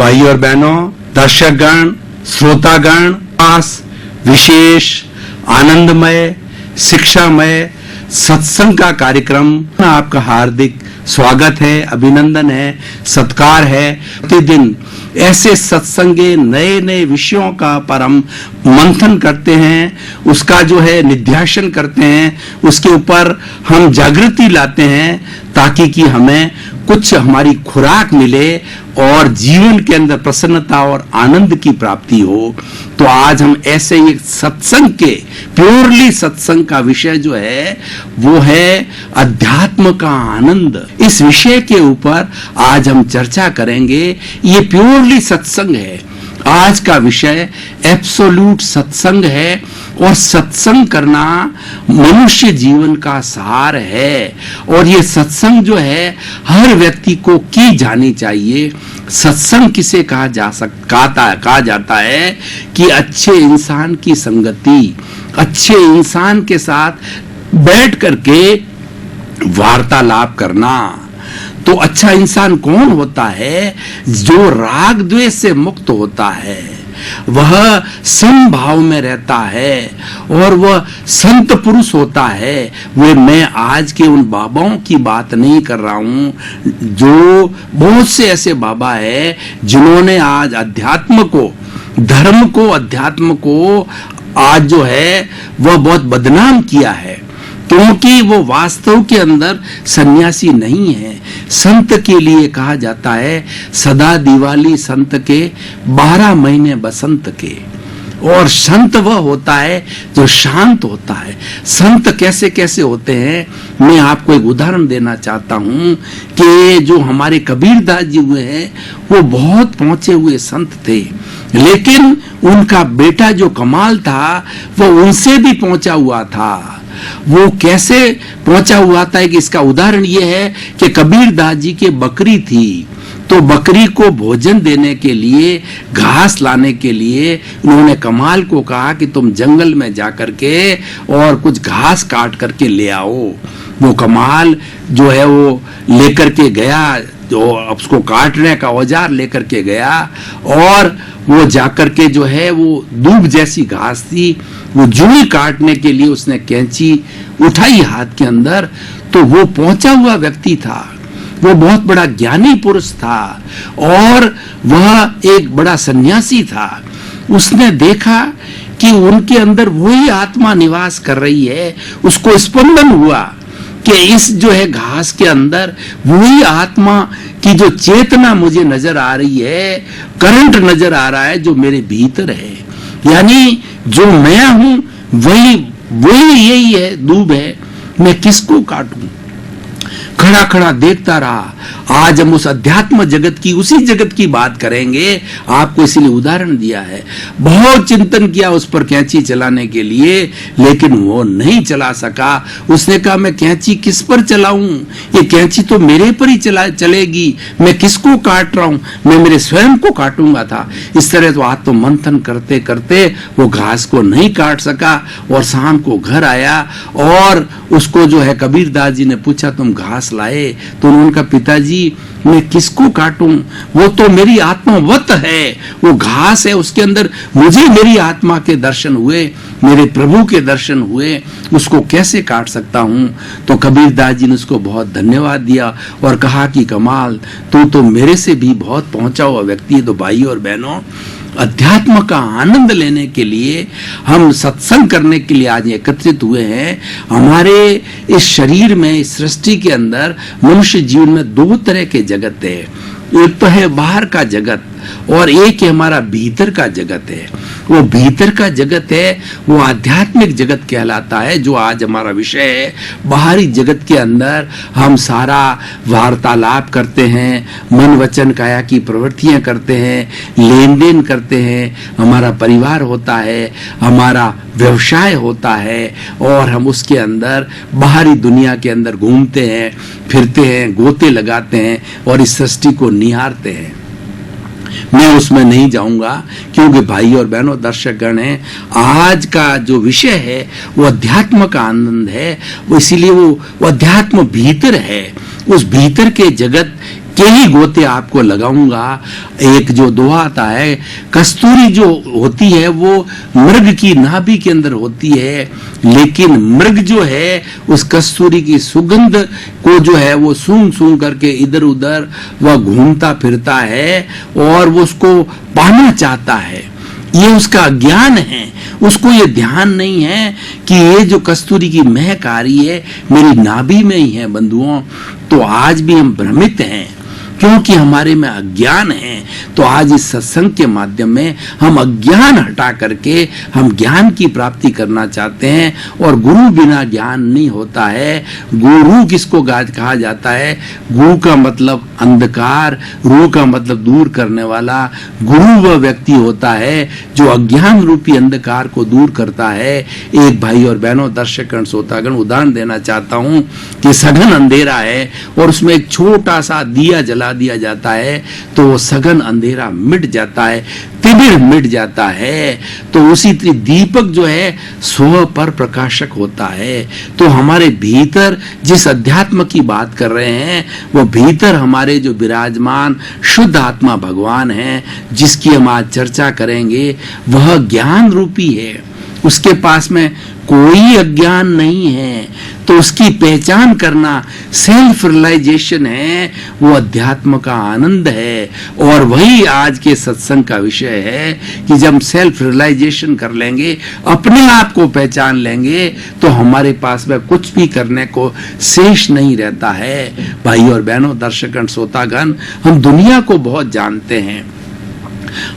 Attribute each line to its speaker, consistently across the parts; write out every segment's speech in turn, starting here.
Speaker 1: भाई और बहनों, दर्शकगण, श्रोतागण, पास विशेष आनंदमय शिक्षामय सत्संग का कार्यक्रम आपका हार्दिक स्वागत है, अभिनंदन है, सत्कार है। प्रतिदिन ऐसे सत्संगे नए नए विषयों का पर हम मंथन करते हैं, उसका जो है निध्यासन करते हैं, उसके ऊपर हम जागृति लाते हैं ताकि कि हमें कुछ हमारी खुराक मिले और जीवन के अंदर प्रसन्नता और आनंद की प्राप्ति हो। तो आज हम ऐसे ही सत्संग के प्योरली सत्संग का विषय जो है वो है अध्यात्म का आनंद। इस विषय के ऊपर आज हम चर्चा करेंगे। ये प्योरली सत्संग है। आज का विषय एब्सोल्यूट सत्संग है और सत्संग करना मनुष्य जीवन का सार है और ये सत्संग जो है हर व्यक्ति को की जानी चाहिए। सत्संग किसे कहा जाता है कि अच्छे इंसान की संगति, अच्छे इंसान के साथ बैठ करके वार्तालाप करना। तो अच्छा इंसान कौन होता है? जो राग द्वेष से मुक्त होता है, वह समभाव में रहता है और वह संत पुरुष होता है। मैं आज के उन बाबाओं की बात नहीं कर रहा हूं, जो बहुत से ऐसे बाबा है जिन्होंने आज अध्यात्म को, धर्म को, अध्यात्म को आज जो है वह बहुत बदनाम किया है, क्योंकि वो वास्तव के अंदर सन्यासी नहीं है। संत के लिए कहा जाता है सदा दिवाली संत के, 12 महीने बसंत के। और संत वह होता है जो शांत होता है। संत कैसे कैसे होते हैं, मैं आपको एक उदाहरण देना चाहता हूं कि जो हमारे कबीरदास जी हुए हैं वो बहुत पहुंचे हुए संत थे, लेकिन उनका बेटा जो कमाल था वो उनसे भी पहुंचा हुआ था। वो कैसे पहुंचा हुआ था कि इसका उदाहरण ये है कि कबीरदास जी के बकरी थी, तो बकरी को भोजन देने के लिए, घास लाने के लिए उन्होंने कमाल को कहा कि तुम जंगल में जाकर के और कुछ घास काट करके ले आओ। वो कमाल जो है वो लेकर के गया, जो उसको काटने का औजार लेकर के गया और वो जाकर के जो है वो दूब जैसी घास थी, वो जूई काटने के लिए उसने कैंची उठाई हाथ के अंदर। तो वो पहुंचा हुआ व्यक्ति था, वो बहुत बड़ा ज्ञानी पुरुष था और वह एक बड़ा सन्यासी था। उसने देखा कि उनके अंदर वही आत्मा निवास कर रही है। उसको स्पंदन हुआ कि इस जो है घास के अंदर वही आत्मा की जो चेतना मुझे नजर आ रही है, करंट नजर आ रहा है जो मेरे भीतर है। यानी जो मैं हूं वही यही है, दूब है, मैं किसको काटूं? खड़ा खड़ा देखता रहा। आज हम उस अध्यात्म जगत की, उसी जगत की बात करेंगे। आपको इसीलिए उदाहरण दिया है। बहुत चिंतन किया उस पर कैंची चलाने के लिए, लेकिन वो नहीं चला सका। उसने कहा मैं कैंची किस पर चलाऊं? ये कैंची तो मेरे पर ही चलेगी। मैं किसको काट रहा हूं? मैं मेरे स्वयं को काटूंगा था। इस तरह तो आत्म मंथन करते करते वो घास को नहीं काट सका और शाम को घर आया और उसको जो है कबीरदास जी ने पूछा तुम घास लाए? तो उन्होंने कहा पिताजी मैं किसको काटूं? वो तो मेरी आत्मावत है, वो घास है, उसके अंदर मुझे मेरी आत्मा के दर्शन हुए, मेरे प्रभु के दर्शन हुए, उसको कैसे काट सकता हूं? तो कबीरदास जी ने उसको बहुत धन्यवाद दिया और कहा कि कमाल, तू तो मेरे से भी बहुत पहुंचा हुआ व्यक्ति है। तो भाई और बहनों, अध्यात्म का आनंद लेने के लिए हम सत्संग करने के लिए आज एकत्रित हुए हैं। हमारे इस शरीर में, इस सृष्टि के अंदर मनुष्य जीवन में 2 तरह के जगत है। एक तो है बाहर का जगत और एक है हमारा भीतर का जगत है। वो भीतर का जगत है वो आध्यात्मिक जगत कहलाता है, जो आज हमारा विषय है। बाहरी जगत के अंदर हम सारा वार्तालाप करते हैं, मन वचन काया की प्रवृत्तियां करते हैं, लेन देन करते हैं, हमारा परिवार होता है, हमारा व्यवसाय होता है और हम उसके अंदर बाहरी दुनिया के अंदर घूमते हैं, फिरते हैं, गोते लगाते हैं और इस सृष्टि को निहारते हैं। मैं उसमें नहीं जाऊंगा क्योंकि भाई और बहनों, दर्शकगण हैं, आज का जो विषय है वो अध्यात्म का आनंद है। वो इसीलिए वो अध्यात्म भीतर है। उस भीतर के जगत के ही गोते आपको लगाऊंगा। एक जो दुआ आता है, कस्तूरी जो होती है वो मृग की नाभि के अंदर होती है, लेकिन मृग जो है उस कस्तूरी की सुगंध को जो है वो सूंघ सूंघ करके इधर उधर वह घूमता फिरता है और वो उसको पाना चाहता है। ये उसका अज्ञान है, उसको ये ध्यान नहीं है कि ये जो कस्तूरी की महक आ रही है मेरी नाभि में ही है। बंधुओं, तो आज भी हम भ्रमित हैं क्योंकि हमारे में अज्ञान है। तो आज इस सत्संग के माध्यम में हम अज्ञान हटा करके हम ज्ञान की प्राप्ति करना चाहते हैं। और गुरु बिना ज्ञान नहीं होता है। गुरु किसको कहा जाता है? गुरु का मतलब अंधकार, रू का मतलब दूर करने वाला। गुरु वह व्यक्ति होता है जो अज्ञान रूपी अंधकार को दूर करता है। एक भाई और बहनों, दर्शकगण, श्रोतागण, उदाहरण देना चाहता हूं कि सघन अंधेरा है और उसमें एक छोटा सा दिया जला दिया जाता है तो वो सघन अंधेरा मिट जाता है, तिमिर मिट जाता है। तो उसी तरह दीपक जो है स्व पर प्रकाशक होता है। तो हमारे भीतर जिस अध्यात्म की बात कर रहे हैं वो भीतर हमारे जो विराजमान शुद्ध आत्मा भगवान है, जिसकी हम आज चर्चा करेंगे, वह ज्ञान रूपी है। उसके पास में कोई अज्ञान नहीं है। तो उसकी पहचान करना सेल्फ रियलाइजेशन है, वो अध्यात्म का आनंद है। और वही आज के सत्संग का विषय है कि जब सेल्फ रियलाइजेशन कर लेंगे, अपने आप को पहचान लेंगे, तो हमारे पास में कुछ भी करने को शेष नहीं रहता है। भाई और बहनों, दर्शकगण, श्रोतागण, हम दुनिया को बहुत जानते हैं।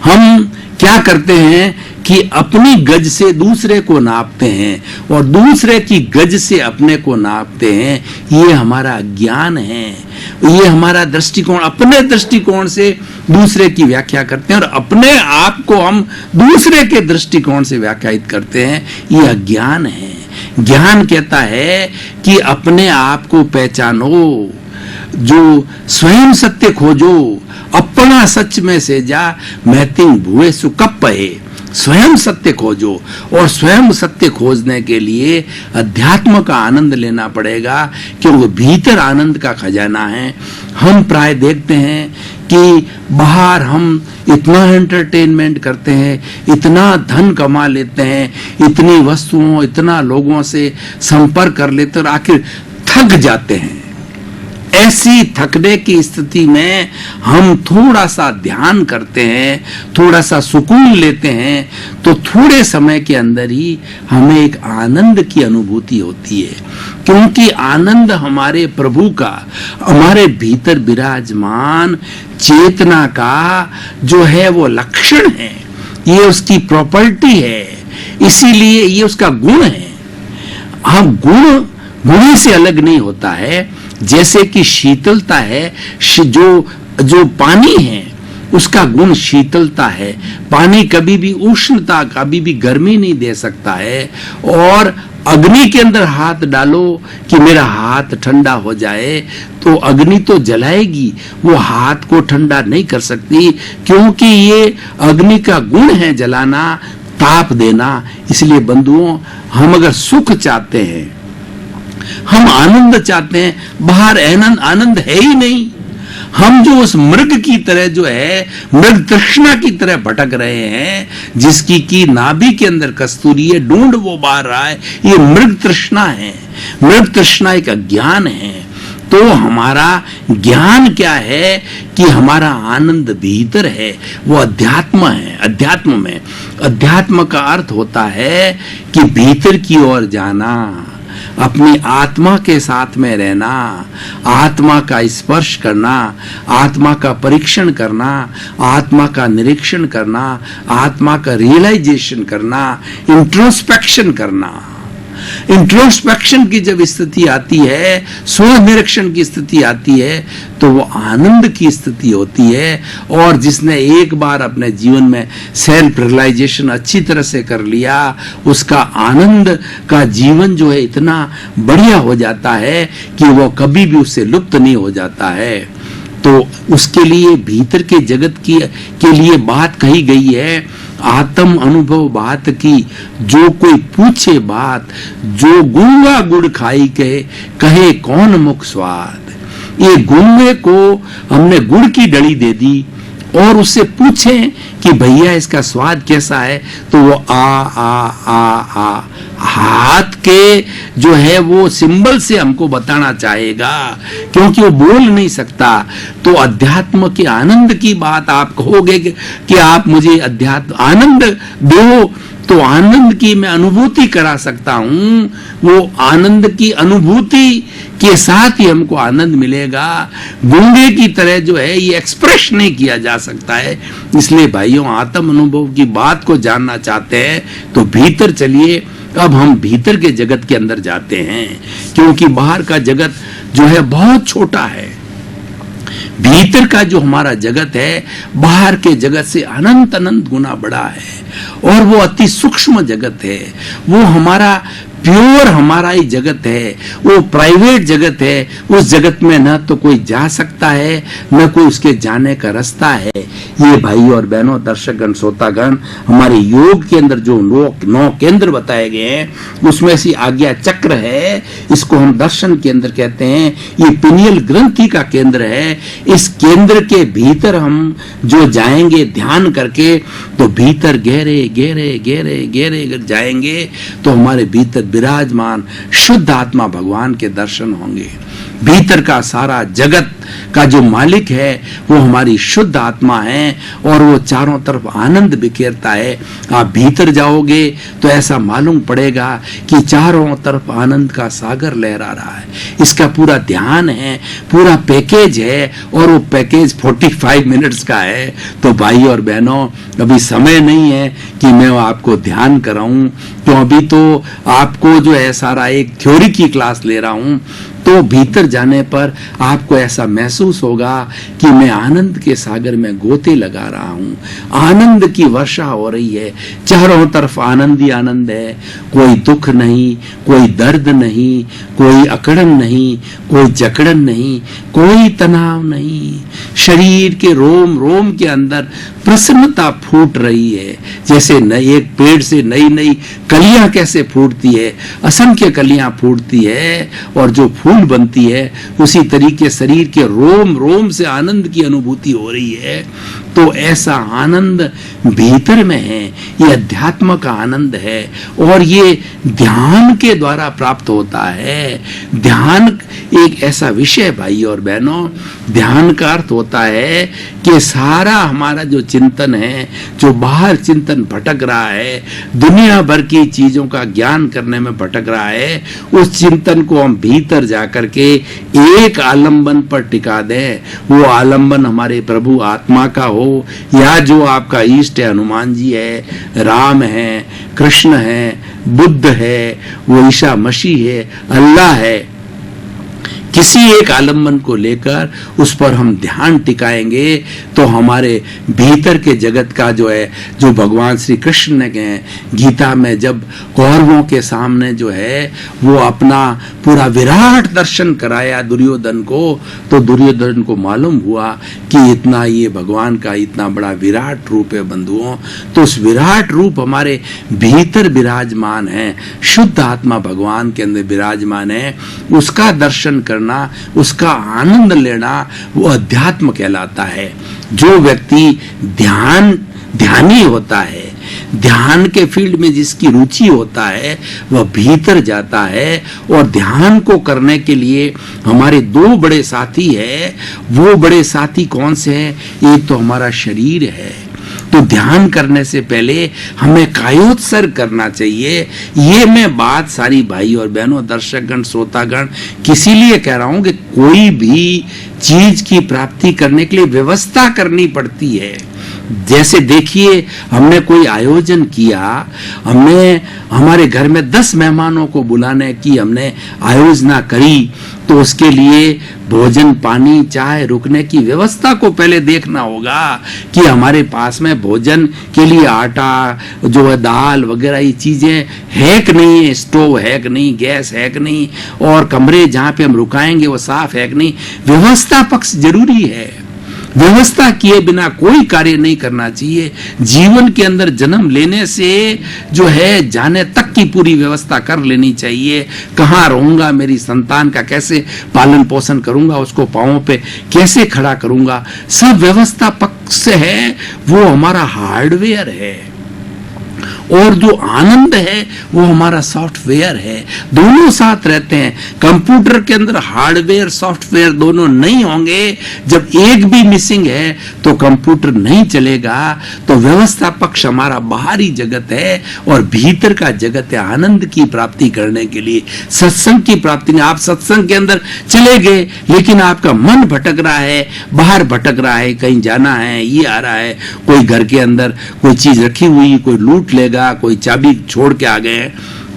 Speaker 1: हम क्या करते हैं कि अपनी गज से दूसरे को नापते हैं और दूसरे की गज से अपने को नापते हैं। ये हमारा ज्ञान है, ये हमारा दृष्टिकोण। अपने दृष्टिकोण से दूसरे की व्याख्या करते हैं और अपने आप को हम दूसरे के दृष्टिकोण से व्याख्यायित करते हैं। ये अज्ञान है। ज्ञान कहता है कि अपने आप को पहचानो, जो स्वयं सत्य खोजो, अपना सच में से जा महतिंग भुए सुकप्पहे। स्वयं सत्य खोजो और स्वयं सत्य खोजने के लिए अध्यात्म का आनंद लेना पड़ेगा, क्योंकि भीतर आनंद का खजाना है। हम प्राय देखते हैं कि बाहर हम इतना एंटरटेनमेंट करते हैं, इतना धन कमा लेते हैं, इतनी वस्तुओं, इतना लोगों से संपर्क कर लेते हैं और आखिर थक जाते हैं। ऐसी थकने की स्थिति में हम थोड़ा सा ध्यान करते हैं, थोड़ा सा सुकून लेते हैं, तो थोड़े समय के अंदर ही हमें एक आनंद की अनुभूति होती है। क्योंकि आनंद हमारे प्रभु का, हमारे भीतर विराजमान चेतना का जो है वो लक्षण है, ये उसकी प्रॉपर्टी है, इसीलिए ये उसका गुण है। हम गुण से अलग नहीं होता है। जैसे कि शीतलता है, जो पानी है उसका गुण शीतलता है। पानी कभी भी उष्णता, कभी भी गर्मी नहीं दे सकता है। और अग्नि के अंदर हाथ डालो कि मेरा हाथ ठंडा हो जाए, तो अग्नि तो जलाएगी, वो हाथ को ठंडा नहीं कर सकती, क्योंकि ये अग्नि का गुण है जलाना, ताप देना। इसलिए बंधुओं, हम अगर सुख चाहते हैं, हम आनंद चाहते हैं, बाहर आनंद है ही नहीं। हम जो उस मृग की तरह जो है, मृग तृष्णा की तरह भटक रहे हैं, जिसकी की नाभि के अंदर कस्तूरी है, ढूंढ वो बाहर रहा है, ये मृग तृष्णा है। मृग तृष्णा एक अज्ञान है। तो हमारा ज्ञान क्या है कि हमारा आनंद भीतर है, वो अध्यात्म है। अध्यात्म में, अध्यात्म का अर्थ होता है कि भीतर की ओर जाना, अपनी आत्मा के साथ में रहना, आत्मा का स्पर्श करना, आत्मा का परीक्षण करना, आत्मा का निरीक्षण करना, आत्मा का रियलाइजेशन करना, इंट्रोस्पेक्शन करना। इंट्रोस्पेक्शन की जब स्थिति आती है, स्व निरीक्षण की स्थिति आती है, तो वो आनंद की स्थिति होती है। और जिसने एक बार अपने जीवन में सेल्फ रियलाइजेशन अच्छी तरह से कर लिया, उसका आनंद का जीवन जो है इतना बढ़िया हो जाता है कि वो कभी भी उससे लुप्त नहीं हो जाता है। तो उसके लिए भीतर के जगत के लिए बात कही गई है, आत्म अनुभव बात की, जो कोई पूछे बात, जो गूंगा गुड़ खाई कहे कौन मुख स्वाद। ये गुंगे को हमने गुड़ की डली दे दी और उससे पूछें कि भैया इसका स्वाद कैसा है, तो वो आ हाथ के जो है वो सिंबल से हमको बताना चाहेगा, क्योंकि वो बोल नहीं सकता। तो अध्यात्म के आनंद की बात आप कहोगे कि आप मुझे अध्यात्म आनंद दो, तो आनंद की मैं अनुभूति करा सकता हूं। वो आनंद की अनुभूति के साथ ही हमको आनंद मिलेगा। गूंगे की तरह जो है ये एक्सप्रेस नहीं किया जा सकता है। इसलिए भाइयों, आत्म अनुभव की बात को जानना चाहते हैं तो भीतर चलिए। अब हम भीतर के जगत के अंदर जाते हैं, क्योंकि बाहर का जगत जो है बहुत छोटा है। भीतर का जो हमारा जगत है बाहर के जगत से अनंत अनंत गुना बड़ा है और वो अति सूक्ष्म जगत है। वो हमारा प्योर हमारा ही जगत है, वो प्राइवेट जगत है। उस जगत में न तो कोई जा सकता है न कोई उसके जाने का रास्ता है। ये भाई और बहनों, दर्शकगण, श्रोतागण, हमारे योग के अंदर जो 9 केंद्र बताए गए हैं उसमें से आज्ञा चक्र है, इसको हम दर्शन केंद्र कहते हैं। ये पिनियल ग्रंथि का केंद्र है। इस केंद्र के भीतर हम जो जाएंगे ध्यान करके, तो भीतर गहरे गहरे गहरे गहरे जाएंगे तो हमारे भीतर विराजमान शुद्ध आत्मा भगवान के दर्शन होंगे। भीतर का सारा जगत का जो मालिक है वो हमारी शुद्ध आत्मा है और वो चारों तरफ आनंद बिखेरता है। आप भीतर जाओगे तो ऐसा मालूम पड़ेगा कि चारों तरफ आनंद का सागर लहरा रहा है। इसका पूरा ध्यान है, पूरा पैकेज है और वो पैकेज 45 मिनट्स का है। तो भाई और बहनों, अभी समय नहीं है कि मैं आपको ध्यान कराऊं, तो अभी तो आपको जो है सारा एक थ्योरी की क्लास ले रहा हूं। तो भीतर जाने पर आपको ऐसा महसूस होगा कि मैं आनंद के सागर में गोते लगा रहा हूं। आनंद की वर्षा हो रही है, चारों तरफ आनंद ही आनंद है। कोई दुख नहीं, कोई दर्द नहीं, कोई अकड़न नहीं, कोई जकड़न नहीं, कोई तनाव नहीं। शरीर के रोम रोम के अंदर प्रसन्नता फूट रही है। जैसे एक पेड़ से नई नई कलियां कैसे फूटती है, असंख्य कलियां फूटती है और जो फूल बनती है, उसी तरीके शरीर के रोम रोम से आनंद की अनुभूति हो रही है। तो ऐसा आनंद भीतर में है, ये अध्यात्म का आनंद है और ये ध्यान के द्वारा प्राप्त होता है। ध्यान एक ऐसा विषय भाई और बहनों, ध्यान का अर्थ होता है कि सारा हमारा जो चिंतन है, जो बाहर चिंतन भटक रहा है, दुनिया भर की चीजों का ज्ञान करने में भटक रहा है, उस चिंतन को हम भीतर जाकर के एक आलंबन पर टिका दें। वो आलंबन हमारे प्रभु आत्मा का हो या जो आपका इष्ट है, हनुमान जी है, राम है, कृष्ण है, बुद्ध है, वो ईसा मसीह है, अल्लाह है, किसी एक आलंबन को लेकर उस पर हम ध्यान टिकाएंगे तो हमारे भीतर के जगत का जो है, जो भगवान श्री कृष्ण ने कहे गीता में, जब कौरवों के सामने जो है वो अपना पूरा विराट दर्शन कराया दुर्योधन को, तो दुर्योधन को मालूम हुआ कि इतना ये भगवान का इतना बड़ा विराट रूप है बंधुओं। तो उस विराट रूप हमारे भीतर विराजमान है, शुद्ध आत्मा भगवान के अंदर विराजमान है। उसका दर्शन करना, उसका आनंद लेना, वो अध्यात्म कहलाता है। जो व्यक्ति ध्यानी होता है, ध्यान के फील्ड में जिसकी रुचि होता है, वह भीतर जाता है। और ध्यान को करने के लिए हमारे 2 बड़े साथी है। वो बड़े साथी कौन से हैं? एक तो हमारा शरीर है। तो ध्यान करने से पहले हमें कायोत्सर्ग करना चाहिए। ये मैं बात सारी भाई और बहनों, दर्शकगण, श्रोतागण, किसी लिए कह रहा हूं कि कोई भी चीज की प्राप्ति करने के लिए व्यवस्था करनी पड़ती है। जैसे देखिए, हमने कोई आयोजन किया, हमने हमारे घर में 10 मेहमानों को बुलाने की हमने आयोजना करी, तो उसके लिए भोजन, पानी, चाय, रुकने की व्यवस्था को पहले देखना होगा कि हमारे पास में भोजन के लिए आटा, जो है दाल वगैरह, ये चीजें है कि नहीं, स्टोव है कि नहीं, गैस है कि नहीं, और कमरे जहाँ पे हम रुकाएंगे वो साफ है कि नहीं। व्यवस्था पक्ष जरूरी है। व्यवस्था किए बिना कोई कार्य नहीं करना चाहिए। जीवन के अंदर जन्म लेने से जो है जाने तक की पूरी व्यवस्था कर लेनी चाहिए। कहाँ रहूंगा, मेरी संतान का कैसे पालन पोषण करूंगा, उसको पांवों पे कैसे खड़ा करूंगा, सब व्यवस्था पक्ष है, वो हमारा हार्डवेयर है। और जो आनंद है वो हमारा सॉफ्टवेयर है। दोनों साथ रहते हैं। कंप्यूटर के अंदर हार्डवेयर सॉफ्टवेयर दोनों नहीं होंगे, जब एक भी मिसिंग है तो कंप्यूटर नहीं चलेगा। तो व्यवस्था पक्ष हमारा बाहरी जगत है और भीतर का जगत है आनंद की प्राप्ति करने के लिए, सत्संग की प्राप्ति नहीं। आप सत्संग के अंदर चले गए लेकिन आपका मन भटक रहा है, बाहर भटक रहा है, कहीं जाना है, ये आ रहा है, कोई घर के अंदर कोई चीज रखी हुई, कोई लूट लेगा, कोई चाबी छोड़ के आ गए।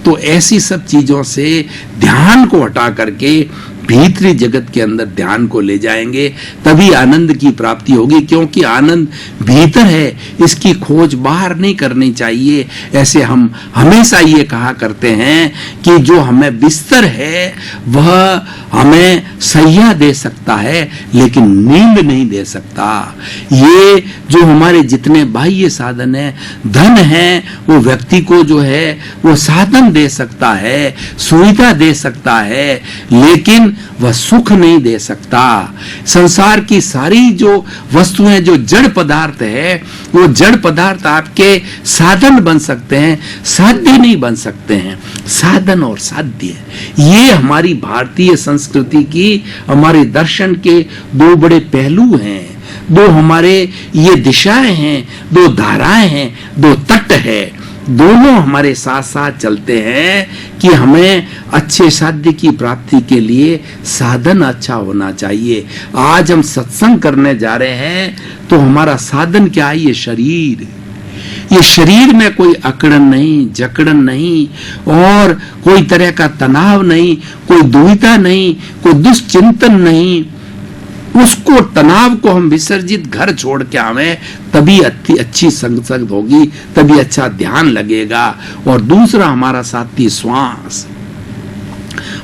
Speaker 1: तो ऐसी सब चीजों से ध्यान को हटा करके भीतरी जगत के अंदर ध्यान को ले जाएंगे, तभी आनंद की प्राप्ति होगी। क्योंकि आनंद भीतर है, इसकी खोज बाहर नहीं करनी चाहिए। ऐसे हम हमेशा ये कहा करते हैं कि जो हमें बिस्तर है वह हमें सैया दे सकता है लेकिन नींद नहीं दे सकता। ये जो हमारे जितने बाह्य साधन है, धन है, वो व्यक्ति को जो है वो साधन दे सकता है, सुविधा दे सकता है, लेकिन वह सुख नहीं दे सकता। संसार की सारी जो वस्तुएं, जो जड़ पदार्थ है, वो जड़ पदार्थ आपके साधन बन सकते हैं, साध्य नहीं बन सकते हैं। साधन और साध्य, ये हमारी भारतीय संस्कृति की, हमारे दर्शन के दो बड़े पहलू हैं। दो हमारे ये दिशाएं हैं, दो धाराएं हैं, दो तट है, दोनों हमारे साथ साथ चलते हैं कि हमें अच्छे साध्य की प्राप्ति के लिए साधन अच्छा होना चाहिए। आज हम सत्संग करने जा रहे हैं तो हमारा साधन क्या है? ये शरीर। ये शरीर में कोई अकड़न नहीं, जकड़न नहीं, और कोई तरह का तनाव नहीं, कोई दुविधा नहीं, कोई दुश्चिंतन नहीं। उसको तनाव को हम विसर्जित घर छोड़ के आवे, तभी अच्छी संगत होगी, तभी अच्छा ध्यान लगेगा। और दूसरा हमारा साथी श्वास।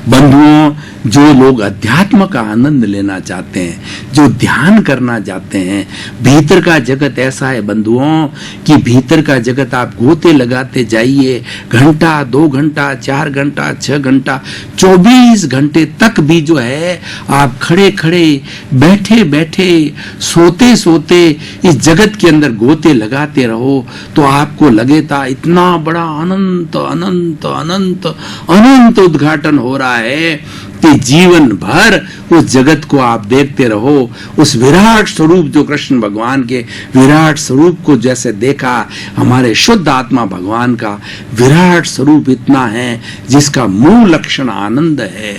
Speaker 1: बंधुओं, जो लोग अध्यात्म का आनंद लेना चाहते हैं, जो ध्यान करना चाहते हैं, भीतर का जगत ऐसा है बंधुओं कि भीतर का जगत आप गोते लगाते जाइए, घंटा, 2 घंटा, 4 घंटा, 6 घंटा, 24 घंटे तक भी जो है आप खड़े खड़े, बैठे बैठे, सोते सोते इस जगत के अंदर गोते लगाते रहो तो आपको लगेगा इतना बड़ा अनंत अनंत अनंत अनंत उद्घाटन हो रहा है कि जीवन भर उस जगत को आप देखते रहो। उस विराट स्वरूप, जो कृष्ण भगवान के विराट स्वरूप को जैसे देखा, हमारे शुद्ध आत्मा भगवान का विराट स्वरूप इतना है जिसका मूल लक्षण आनंद है।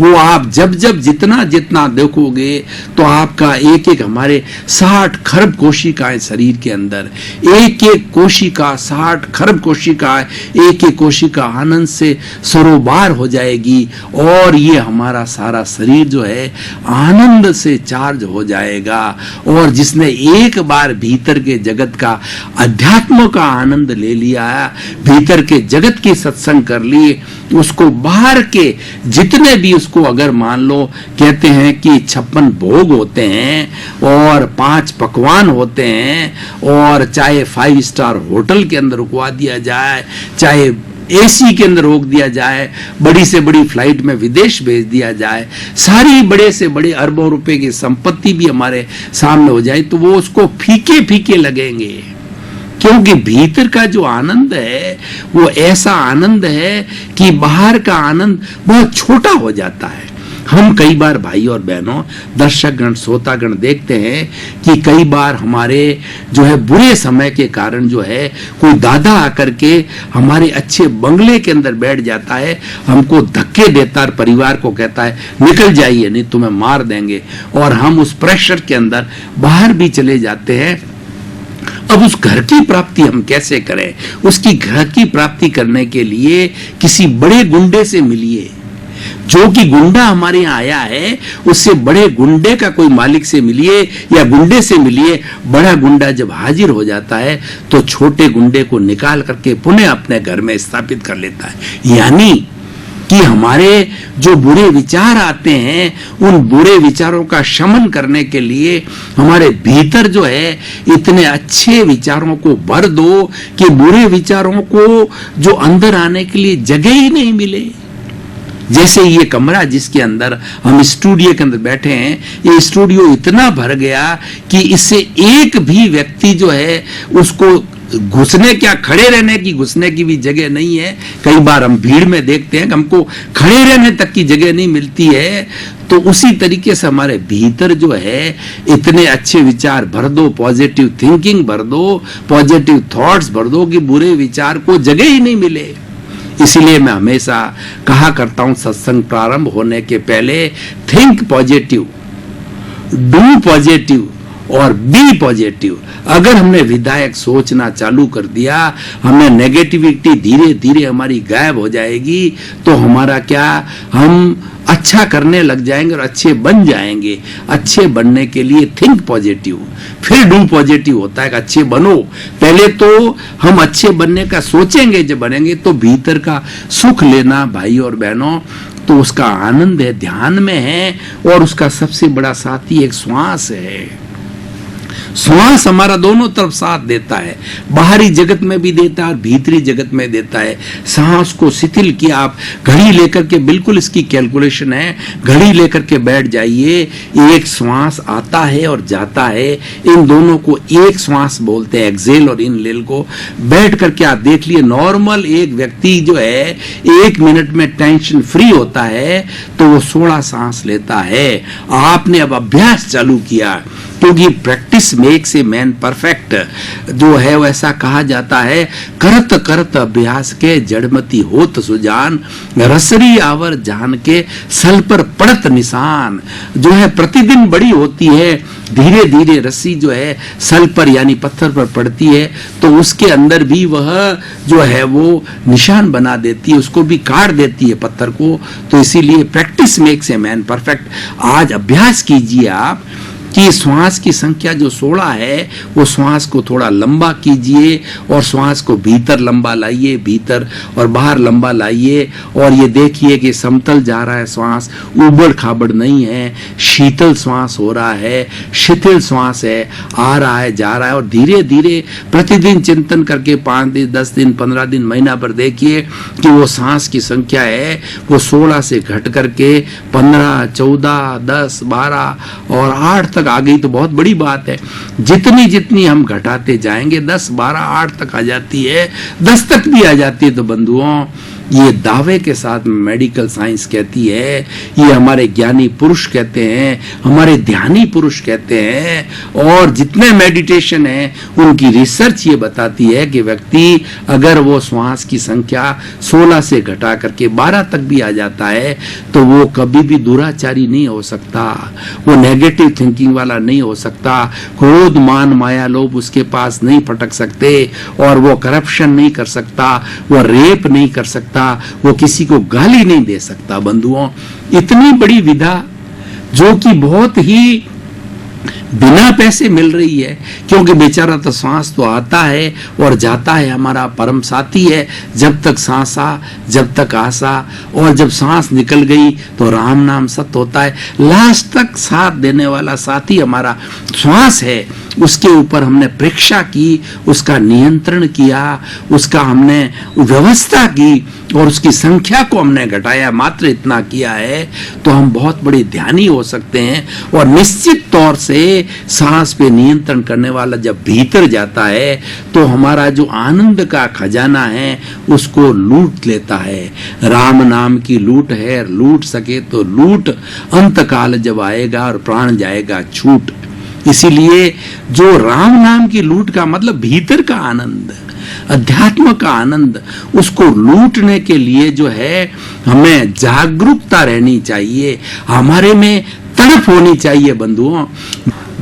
Speaker 1: वो आप जब जब जितना जितना देखोगे तो आपका एक एक, हमारे 60 खरब कोशिकाएं शरीर के अंदर, एक एक कोशिका 60 खरब कोशिकाएं, एक एक कोशिका आनंद से सरोबार हो जाएगी और ये हमारा सारा शरीर जो है आनंद से चार्ज हो जाएगा। और जिसने एक बार भीतर के जगत का अध्यात्म का आनंद ले लिया, भीतर के जगत की सत्संग कर लिए, उसको बाहर के जितने भी, उसको अगर मान लो कहते हैं कि 56 भोग होते हैं और 5 पकवान होते हैं, और चाहे 5 स्टार होटल के अंदर रुकवा दिया जाए, चाहे एसी के अंदर रोक दिया जाए, बड़ी से बड़ी फ्लाइट में विदेश भेज दिया जाए, सारी बड़े से बड़े अरबों रुपए की संपत्ति भी हमारे सामने हो जाए, तो वो उसको फीके फीके लगेंगे। क्योंकि भीतर का जो आनंद है वो ऐसा आनंद है कि बाहर का आनंद बहुत छोटा हो जाता है। हम कई बार भाई और बहनों, दर्शकगण, श्रोतागण देखते हैं कि कई बार हमारे जो है बुरे समय के कारण जो है कोई दादा आकर के हमारे अच्छे बंगले के अंदर बैठ जाता है, हमको धक्के देता है, परिवार को कहता है निकल जाइए नहीं तुम्हें मार देंगे, और हम उस प्रेशर के अंदर बाहर भी चले जाते हैं। अब उस घर की प्राप्ति हम कैसे करें? उसकी घर की प्राप्ति करने के लिए किसी बड़े गुंडे से मिलिए, जो कि गुंडा हमारे यहाँ आया है, उससे बड़े गुंडे का कोई मालिक से मिलिए या गुंडे से मिलिए। बड़ा गुंडा जब हाजिर हो जाता है तो छोटे गुंडे को निकाल करके पुनः अपने घर में स्थापित कर लेता है। यानी कि हमारे जो बुरे विचार आते हैं उन बुरे विचारों का शमन करने के लिए हमारे भीतर जो है इतने अच्छे विचारों को भर दो कि बुरे विचारों को जो अंदर आने के लिए जगह ही नहीं मिले। जैसे ये कमरा जिसके अंदर हम स्टूडियो के अंदर बैठे हैं, ये स्टूडियो इतना भर गया कि इससे एक भी व्यक्ति जो है उसको घुसने, क्या खड़े रहने की, घुसने की भी जगह नहीं है। कई बार हम भीड़ में देखते हैं कि हमको खड़े रहने तक की जगह नहीं मिलती है। तो उसी तरीके से हमारे भीतर जो है इतने अच्छे विचार भर दो, पॉजिटिव थिंकिंग भर दो, पॉजिटिव थॉट्स भर दो कि बुरे विचार को जगह ही नहीं मिले। इसीलिए मैं हमेशा कहा करता हूं सत्संग प्रारंभ होने के पहले, थिंक पॉजिटिव, डू पॉजिटिव और बी पॉजिटिव। अगर हमने विधायक सोचना चालू कर दिया, हमें नेगेटिविटी धीरे धीरे हमारी गायब हो जाएगी। तो हमारा क्या, हम अच्छा करने लग जाएंगे और अच्छे बन जाएंगे। अच्छे बनने के लिए थिंक पॉजिटिव, फिर डू पॉजिटिव होता है कि अच्छे बनो। पहले तो हम अच्छे बनने का सोचेंगे, जब बनेंगे तो भीतर का सुख लेना भाई और बहनों, तो उसका आनंद है, ध्यान में है। और उसका सबसे बड़ा साथी एक श्वास है। श्वास हमारा दोनों तरफ साथ देता है, बाहरी जगत में भी देता है और भीतरी जगत में देता है। सांस को शिथिल किया, आप घड़ी लेकर के, बिल्कुल इसकी कैलकुलेशन है, घड़ी लेकर के बैठ जाइए। एक श्वास आता है और जाता है, इन दोनों को एक श्वास बोलते हैं, एक्सेल और इनहेल को। बैठ करके आप देख लिए, नॉर्मल एक व्यक्ति जो है 1 मिनट में टेंशन फ्री होता है तो वो 16 सांस लेता है। आपने अब अभ्यास चालू किया, क्योंकि practice makes a man perfect जो है वैसा कहा जाता है। करत करत अभ्यास के जड़मती होत सुजान, रसरी आवर जान के सल पर पड़त निशान। जो है प्रतिदिन बड़ी होती है, धीरे धीरे रस्सी जो है सल पर यानी पत्थर पर पड़ती है तो उसके अंदर भी वह जो है वो निशान बना देती है, उसको भी काट देती है पत्थर को। तो इसीलिए practice makes a man perfect. आज अभ्यास कीजिए आप कि श्वास की संख्या जो 16 है वो श्वास को थोड़ा लंबा कीजिए और श्वास को भीतर लंबा लाइए, भीतर और बाहर लंबा लाइए। और ये देखिए कि समतल जा रहा है श्वास, उबड़ खाबड़ नहीं है, शीतल श्वास हो रहा है, शिथिल श्वास है, आ रहा है जा रहा है। और धीरे धीरे प्रतिदिन चिंतन करके 5 दिन 10 दिन 15 दिन महीना पर देखिए कि वो सांस की संख्या है वो 16 से घट करके 15, 14, 10, 12 और 8 तक आ गई तो बहुत बड़ी बात है। जितनी जितनी हम घटाते जाएंगे 10, 12, 8 तक आ जाती है, 10 तक भी आ जाती है। तो बंधुओं, ये दावे के साथ मेडिकल साइंस कहती है, ये हमारे ज्ञानी पुरुष कहते हैं, हमारे ध्यानी पुरुष कहते हैं। और जितने मेडिटेशन है उनकी रिसर्च ये बताती है कि व्यक्ति अगर वो श्वास की संख्या 16 से घटा करके 12 तक भी आ जाता है तो वो कभी भी दुराचारी नहीं हो सकता, वो नेगेटिव थिंकिंग वाला नहीं हो सकता, क्रोध मान माया लोभ उसके पास नहीं फटक सकते, और वो करप्शन नहीं कर सकता, वो रेप नहीं कर सकता, वो किसी को गाली नहीं दे सकता। बंधुओं, इतनी बड़ी विधा जो कि बहुत ही बिना पैसे मिल रही है, क्योंकि बेचारा तो सांस तो आता है और जाता है, हमारा परम साथी है। जब तक सांस आ जब तक आशा, और जब सांस निकल गई तो राम नाम सत्य होता है। लास्ट तक साथ देने वाला साथी हमारा श्वास है। उसके ऊपर हमने परीक्षा की, उसका नियंत्रण किया, उसका हमने व्यवस्था की और उसकी संख्या को हमने घटाया, मात्र इतना किया है तो हम बहुत बड़े ध्यानी हो सकते हैं। और निश्चित तौर से सांस पे नियंत्रण करने वाला जब भीतर जाता है तो हमारा जो आनंद का खजाना है उसको लूट लेता है। राम नाम की लूट है, लूट सके तो लूट, अंत काल जब आएगा और प्राण जाएगा छूट। इसीलिए जो राम नाम की लूट का मतलब भीतर का आनंद, अध्यात्म का आनंद, उसको लूटने के लिए जो है हमें जागरूकता रहनी चाहिए, हमारे में तड़प होनी चाहिए। बंधुओं,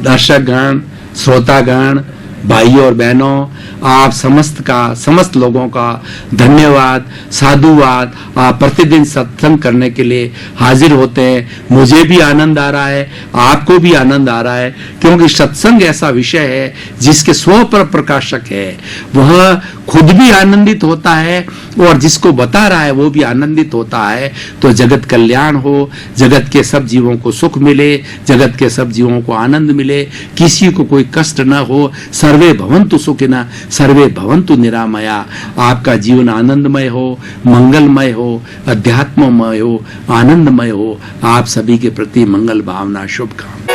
Speaker 1: दर्शकगण, श्रोतागण, भाइयों और बहनों, आप समस्त लोगों का धन्यवाद, साधुवाद। आप प्रतिदिन सत्संग करने के लिए हाजिर होते हैं, मुझे भी आनंद आ रहा है, आपको भी आनंद आ रहा है, क्योंकि सत्संग ऐसा विषय है जिसके स्व पर प्रकाशक है। वह खुद भी आनंदित होता है और जिसको बता रहा है वो भी आनंदित होता है, तो जगत कल्याण हो, जगत के सब जीवों को सुख मिले, जगत के सब जीवों को आनंद मिले, किसी को कोई कष्ट न हो। सर्वे भवन्तु सुखिनः सर्वे भवन्तु निरामया। आपका जीवन आनंदमय हो, मंगलमय हो, अध्यात्ममय हो, आनंदमय हो। आप सभी के प्रति मंगल भावना, शुभकामना।